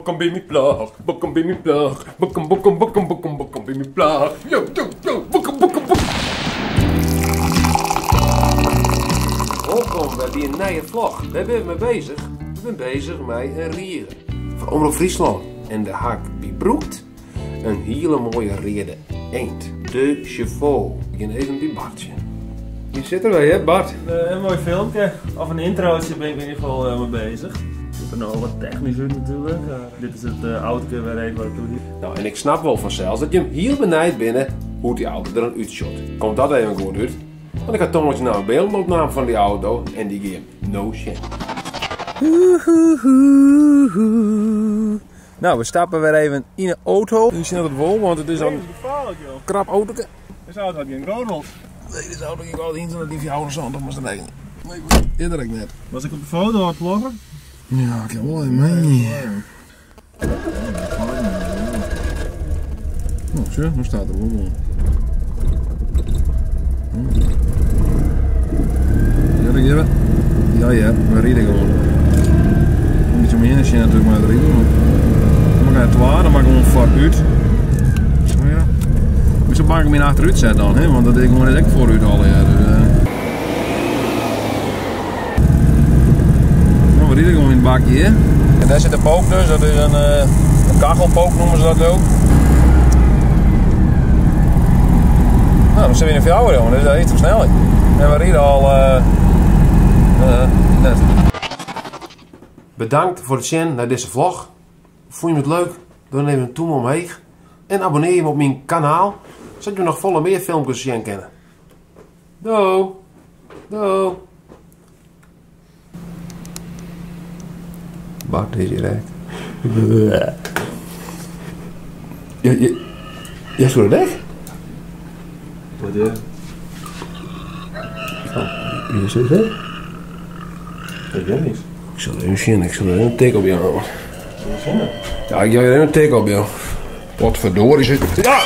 Bokken bij mijn plaag, bokken bij mijn plaag, bokken bij mijn plaag. Yo, bokken. Welkom bij die nieuwe vlog. Waar ben je mee bezig? We zijn bezig met een rieren. Van Omroep Friesland. En de haak Biebroekt. Een hele mooie rede. Eend. De cheval. Ik ben even bij Bartje. Hier zitten wij, hè Bart? Een mooi filmpje, of een introotje ben ik in ieder geval mee bezig. Ik ben nog wat technisch uit natuurlijk. Dit is het autootje waar ik wat ik doe hier. Nou, en ik snap wel vanzelf dat je hem heel benijd binnen hoe die auto er dan uitshot. Komt dat even goed uit? Want ik had Tongetje nou een beeldopname van die auto en die geeft no shit. Nou, we stappen weer even in een auto. Nu zien we het wel, want het is al een krap auto. Deze auto had geen gordels. Nee, deze auto ging wel in zo'n liefje oude zand op mijn regen. Nee, eerder ik net. Was ik op de foto aan het vloggen? Ja, ik heb wel een mee. Oh, zie, nu staat er wel. Ja, we rijden gewoon. Een beetje meer energie natuurlijk maar rijden. Dan ga je het waar, dan maak ik gewoon vooruit. Zo ja. Maar zo maak ik hem in achteruit zetten dan, hè? Want dat deed ik gewoon lekker vooruit al. Ja, dus, nou, we rijden gewoon in het bakje hier. En daar zit een pook dus, dat is een kachelpook noemen ze dat ook. Nou, dan zijn we in een fjouwer jongen, dus dat is iets versnelling. En we rijden al net. Bedankt voor het zien naar deze vlog. Vond je het leuk? Doe dan even een duim omheen. En abonneer je op mijn kanaal, zodat je nog volle meer filmpjes zien kennen. Doei! Doei! Bart is hier echt. Ja, zo weg? Wat is? Wie is het, hè? Ik weet niet. Ik zal even zien, ik zal er een teken op jou houden. Ja, ik ga er een teken op jou. Wat verdorie zit. Ja!